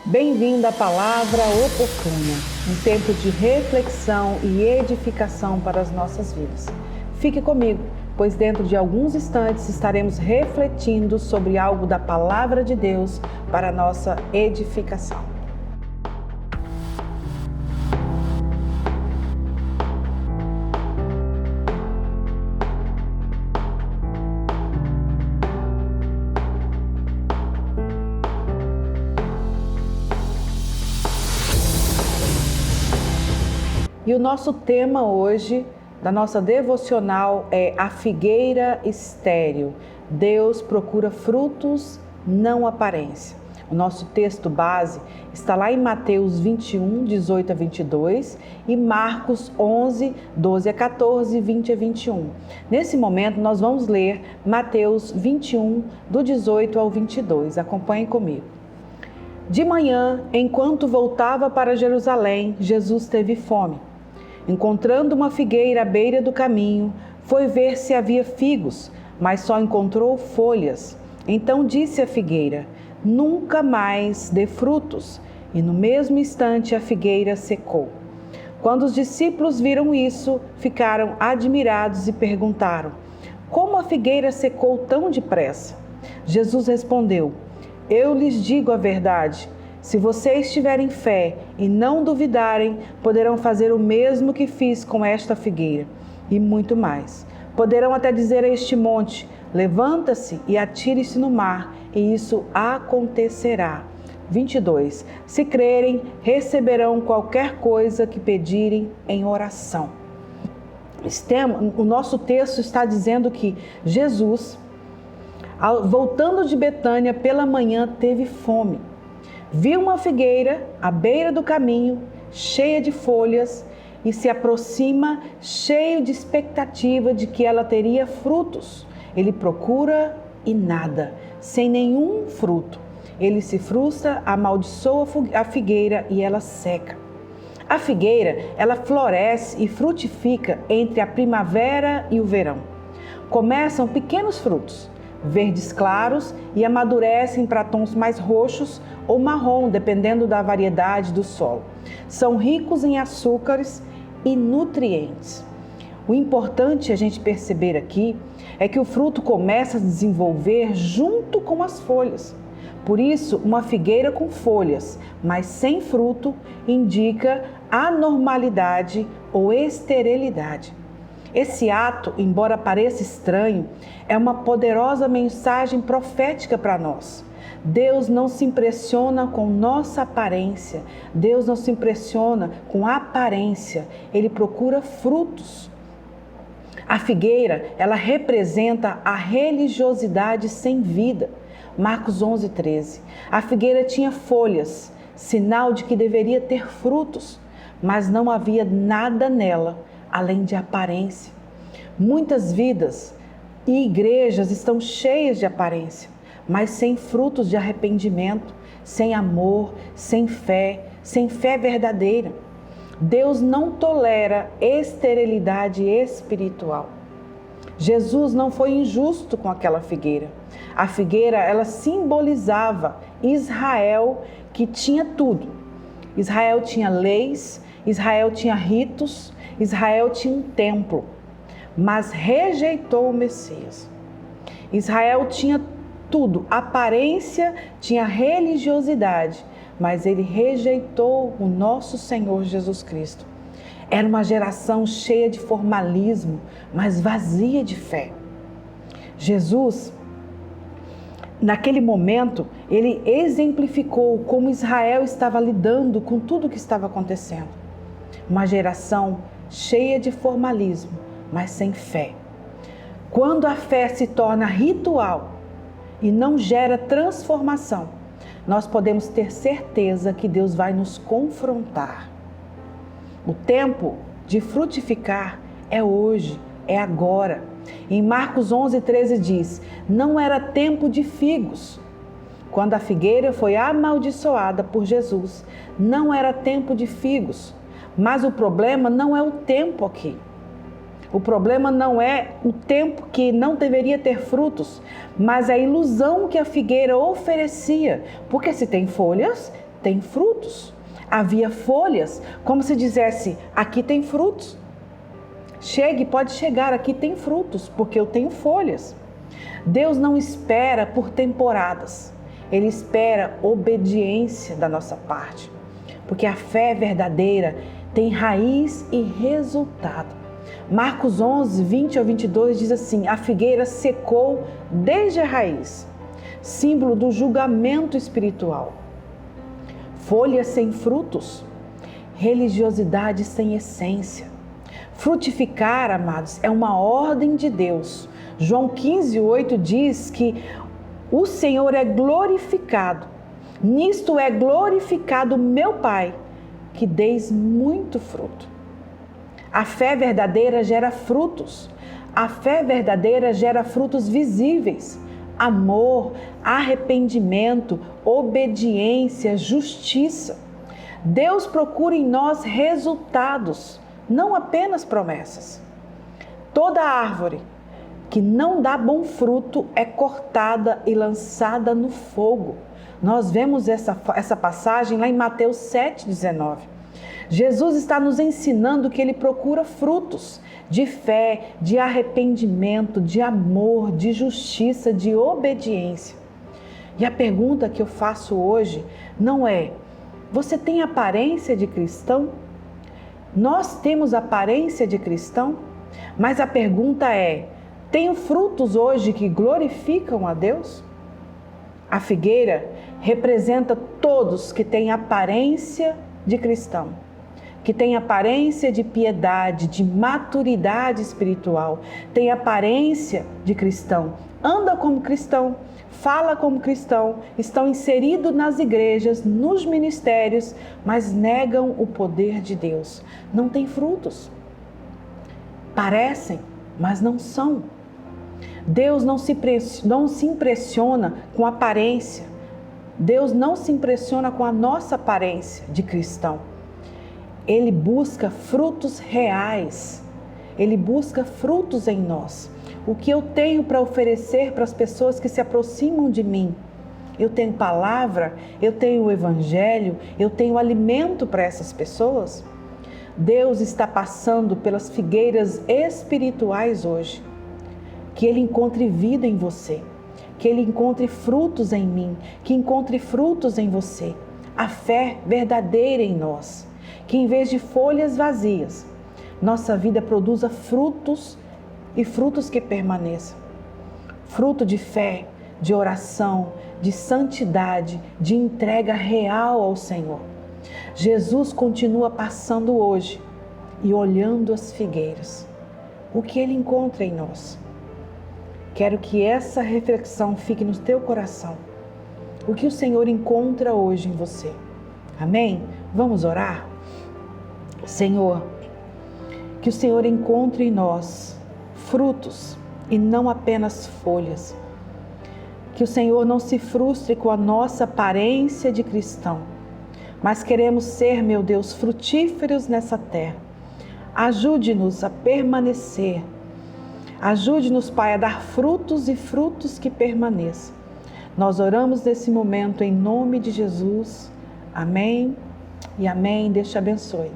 Bem-vindo à Palavra Oportuna, um tempo de reflexão e edificação para as nossas vidas. Fique comigo, pois dentro de alguns instantes estaremos refletindo sobre algo da Palavra de Deus para a nossa edificação. E o nosso tema hoje, da nossa devocional, é a figueira estéril. Deus procura frutos, não aparência. O nosso texto base está lá em Mateus 21, 18 a 22 e Marcos 11, 12 a 14 e 20 a 21. Nesse momento, nós vamos ler Mateus 21, do 18 ao 22. Acompanhem comigo. De manhã, enquanto voltava para Jerusalém, Jesus teve fome. Encontrando uma figueira à beira do caminho, foi ver se havia figos, mas só encontrou folhas. Então disse à figueira: nunca mais dê frutos. E no mesmo instante a figueira secou. Quando os discípulos viram isso, ficaram admirados e perguntaram: como a figueira secou tão depressa? Jesus respondeu: eu lhes digo a verdade. Se vocês tiverem fé e não duvidarem, poderão fazer o mesmo que fiz com esta figueira, e muito mais. Poderão até dizer a este monte: levanta-se e atire-se no mar, e isso acontecerá. 22. Se crerem, receberão qualquer coisa que pedirem em oração. O nosso texto está dizendo que Jesus, voltando de Betânia pela manhã, teve fome. Viu uma figueira à beira do caminho, cheia de folhas, e se aproxima cheio de expectativa de que ela teria frutos. Ele procura e nada, sem nenhum fruto. Ele se frustra, amaldiçoa a figueira e ela seca. A figueira, ela floresce e frutifica entre a primavera e o verão. Começam pequenos frutos, verdes claros, e amadurecem para tons mais roxos ou marrom, dependendo da variedade do solo. São ricos em açúcares e nutrientes. O importante a gente perceber aqui é que o fruto começa a desenvolver junto com as folhas. Por isso, uma figueira com folhas, mas sem fruto, indica anormalidade ou esterilidade. Esse ato, embora pareça estranho, é uma poderosa mensagem profética para nós. Deus não se impressiona com nossa aparência. Deus não se impressiona com a aparência. Ele procura frutos. A figueira, ela representa a religiosidade sem vida. Marcos 11, 13. A figueira tinha folhas, sinal de que deveria ter frutos, mas não havia nada nela além de aparência. Muitas vidas e igrejas estão cheias de aparência, mas sem frutos de arrependimento, sem amor, sem fé verdadeira. Deus não tolera esterilidade espiritual. Jesus não foi injusto com aquela figueira. A figueira, ela simbolizava Israel, que tinha tudo. Israel tinha leis, Israel tinha ritos, Israel tinha um templo, mas rejeitou o Messias. Israel tinha tudo, aparência, tinha religiosidade, mas ele rejeitou o nosso Senhor Jesus Cristo. Era uma geração cheia de formalismo, mas vazia de fé. Jesus, naquele momento, ele exemplificou como Israel estava lidando com tudo o que estava acontecendo. Uma geração cheia de formalismo, mas sem fé. Quando a fé se torna ritual e não gera transformação, nós podemos ter certeza que Deus vai nos confrontar. O tempo de frutificar é hoje, é agora. Em Marcos 11, 13 diz: não era tempo de figos. Quando a figueira foi amaldiçoada por Jesus, não era tempo de figos. Mas o problema não é o tempo aqui. O problema não é o tempo que não deveria ter frutos, mas a ilusão que a figueira oferecia. Porque se tem folhas, tem frutos. Havia folhas, como se dissesse, aqui tem frutos. Chegue, pode chegar, aqui tem frutos, porque eu tenho folhas. Deus não espera por temporadas, Ele espera obediência da nossa parte, porque a fé verdadeira tem raiz e resultado. Marcos 11, 20 ao 22 diz assim: a figueira secou desde a raiz, símbolo do julgamento espiritual. Folhas sem frutos, religiosidade sem essência. Frutificar, amados, é uma ordem de Deus. João 15, 8 diz que o Senhor é glorificado. Nisto é glorificado meu Pai, que deis muito fruto. A fé verdadeira gera frutos. A fé verdadeira gera frutos visíveis. Amor, arrependimento, obediência, justiça. Deus procura em nós resultados, não apenas promessas. Toda árvore que não dá bom fruto é cortada e lançada no fogo. Nós vemos essa passagem lá em Mateus 7,19. Jesus está nos ensinando que Ele procura frutos de fé, de arrependimento, de amor, de justiça, de obediência. E a pergunta que eu faço hoje não é: você tem aparência de cristão? Nós temos aparência de cristão? Mas a pergunta é: tenho frutos hoje que glorificam a Deus? A figueira representa todos que têm aparência de cristão, que têm aparência de piedade, de maturidade espiritual, tem aparência de cristão, anda como cristão, fala como cristão, estão inseridos nas igrejas, nos ministérios, mas negam o poder de Deus. Não tem frutos. Parecem, mas não são. Deus não se impressiona com aparência. Deus não se impressiona com a nossa aparência de cristão. Ele busca frutos reais. Ele busca frutos em nós. O que eu tenho para oferecer para as pessoas que se aproximam de mim? Eu tenho palavra, eu tenho o evangelho, eu tenho alimento para essas pessoas? Deus está passando pelas figueiras espirituais hoje. Que Ele encontre vida em você, que Ele encontre frutos em mim, que encontre frutos em você. A fé verdadeira em nós, que em vez de folhas vazias, nossa vida produza frutos e frutos que permaneçam. Fruto de fé, de oração, de santidade, de entrega real ao Senhor. Jesus continua passando hoje e olhando as figueiras. O que Ele encontra em nós? Quero que essa reflexão fique no teu coração. O que o Senhor encontra hoje em você? Amém? Vamos orar? Senhor, que o Senhor encontre em nós frutos e não apenas folhas. Que o Senhor não se frustre com a nossa aparência de cristão, mas queremos ser, meu Deus, frutíferos nessa terra. Ajude-nos a permanecer. Ajude-nos, Pai, a dar frutos e frutos que permaneçam. Nós oramos nesse momento em nome de Jesus. Amém e amém. Deus te abençoe.